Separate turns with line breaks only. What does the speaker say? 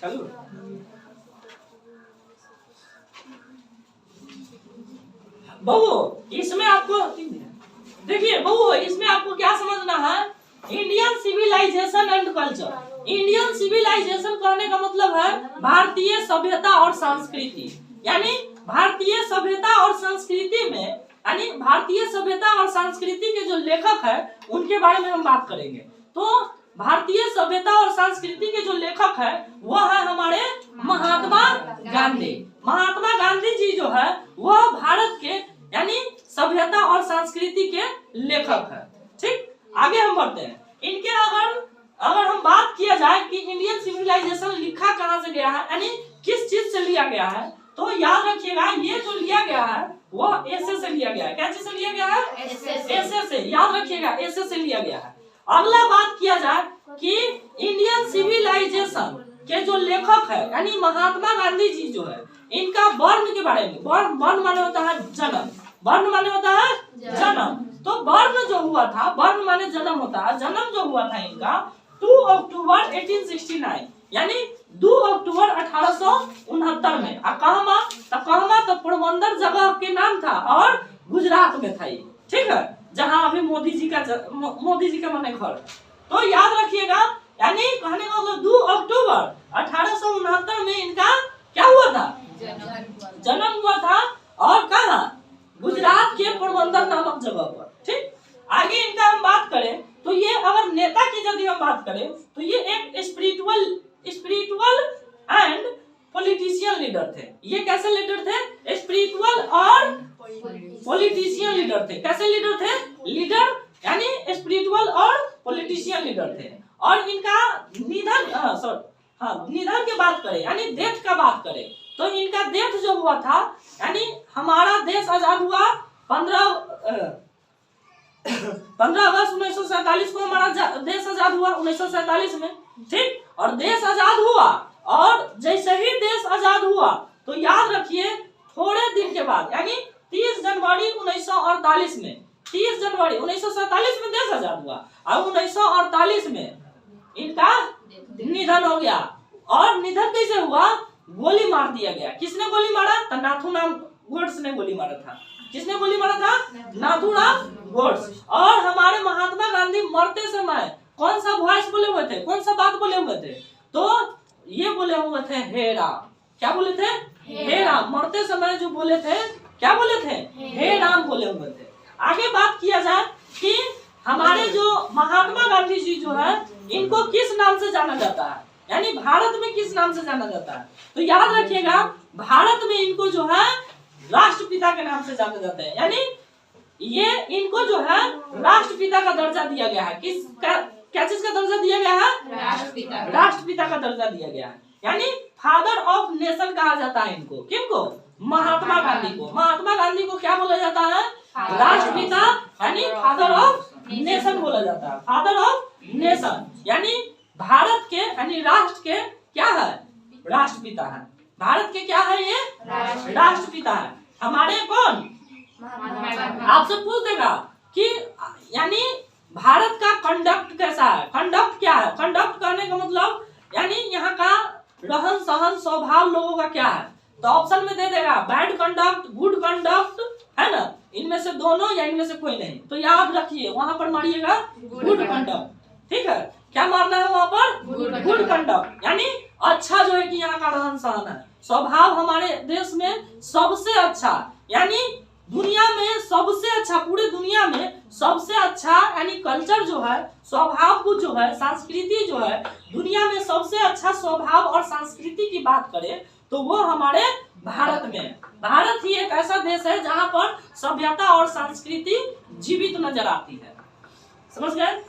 चलो बहू इसमें आपको देखिए बहू इसमें आपको क्या समझना है, Indian civilisation and culture. Indian civilisation कहने का मतलब है भारतीय सभ्यता और संस्कृति, यानी भारतीय सभ्यता और संस्कृति में, यानी भारतीय सभ्यता और संस्कृति के जो लेखक है उनके बारे में हम बात करेंगे। तो भारतीय सभ्यता और संस्कृति के जो लेखक है वह है हमारे महात्मा गांधी। महात्मा गांधी जी जो है वह भारत के यानी सभ्यता और संस्कृति के लेखक है। ठीक, आगे हम बढ़ते हैं। इनके अगर हम बात किया जाए कि इंडियन सिविलाइजेशन लिखा कहाँ से गया है, यानी किस चीज से लिया गया है, तो याद रखिएगा ये जो लिया गया है वो एसे से लिया गया है। क्या चीज से लिया गया है? एसे से, याद रखिएगा एसे से लिया गया है। अगला बात किया जाए कि इंडियन सिविलाइजेशन के जो लेखक है यानी महात्मा गांधी जी जो है, इनका वर्ण के बारे में, वर्ण माने होता है जन्म, वर्ण माने होता है जन्म। तो वर्ण जो हुआ था, वर्ण माने जन्म होता है, जन्म जो हुआ था इनका 2 अक्टूबर 1869 यानी 2 अक्टूबर 1869 में। कहाँ तो पोरबंदर जगह के नाम था और गुजरात में था ये, ठीक है, जहाँ अभी मोदी जी का माने घर। तो याद रखिएगा, यानी कहने का मतलब 2 अक्टूबर 1869 में इनका क्या हुआ था? जन्म हुआ था। और कहाँ? गुजरात के पोरबंदर नामक जगह पर। ठीक, आगे इनका हम बात करें तो ये अगर नेता की यदि हम बात करें तो ये एक स्पिरिचुअल एंड पॉलिटिशियन लीडर थे। ये कैसे लीडर थे? स्पिरिचुअल और पॉलिटिशियन लीडर थे। कैसे लीडर थे? लीडर यानी स्पिरिचुअल और पॉलिटिशियन लीडर थे। और इनका निधन की बात करें यानी डेथ का बात करें तो इनका डेथ जो हुआ था, यानी हमारा देश आजाद हुआ 15 अगस्त 1947 को हमारा देश आजाद हुआ 1947 में। ठीक, और देश आजाद हुआ और जैसे ही देश आजाद हुआ तो याद रखिए थोड़े दिन के बाद यानी 30 जनवरी 1948 में, 30 जनवरी 1947 में देश आजाद हुआ और 1948 में इनका निधन हो गया। और निधन कैसे हुआ? गोली मार दिया गया। किसने गोली मारा? तो नाथूराम गोड्स ने गोली मारा था। किसने गोली मारा था? नाथूराम गोड्स। और हमारे महात्मा गांधी मरते समय कौन सा वॉइस बोले हुए थे, कौन सा बात बोले हुए थे? तो ये बोले हुए थे हे राम। क्या बोले थे? हे राम। मरते समय जो बोले थे क्या बोले थे? हे राम बोले हुए थे। आगे बात किया जाए कि हमारे जो महात्मा गांधी जी जो है इनको किस नाम से जाना जाता है, यानी भारत में किस नाम से जाना जाता है? तो याद रखिएगा भारत में इनको जो है राष्ट्रपिता के नाम से जाना जाता है। यानी ये इनको जो है राष्ट्रपिता का दर्जा दिया गया है। क्या चीज का दर्जा दिया गया है? राष्ट्रपिता का दर्जा दिया गया है। यानी फादर ऑफ नेशन कहा जाता है इनको। किनको? महात्मा गांधी को। महात्मा गांधी को क्या बोला जाता है? राष्ट्रपिता यानी फादर ऑफ नेशन बोला जाता है। फादर ऑफ नेशन यानी भारत के यानी राष्ट्र के क्या है? राष्ट्रपिता है। भारत के क्या है? ये राष्ट्रपिता है। हमारे कौन? आपसे पूछ देगा कि यानी भारत का कंडक्ट कैसा है? कंडक्ट क्या है? कंडक्ट करने का मतलब यानी यहाँ का रहन सहन स्वभाव लोगों का क्या है? तो ऑप्शन में दे देगा बैड कंडक्ट, गुड कंडक्ट, है ना? इनमें से दोनों या इनमें से कोई नहीं। तो याद रखिए वहां पर मारिएगा गुड कंडक्ट। ठीक है, क्या मारना है वहां पर? गुड कंडक्ट यानी अच्छा जो है कि यहाँ का रहन सहन है, स्वभाव हमारे देश में सबसे अच्छा, यानी दुनिया में सबसे अच्छा, पूरे दुनिया में सबसे अच्छा यानी कल्चर जो है, स्वभाव को जो है, संस्कृति जो है, दुनिया में सबसे अच्छा स्वभाव और संस्कृति की बात करें तो वो हमारे भारत में। भारत ही एक ऐसा देश है जहाँ पर सभ्यता और संस्कृति जीवित नजर आती है। समझ गए?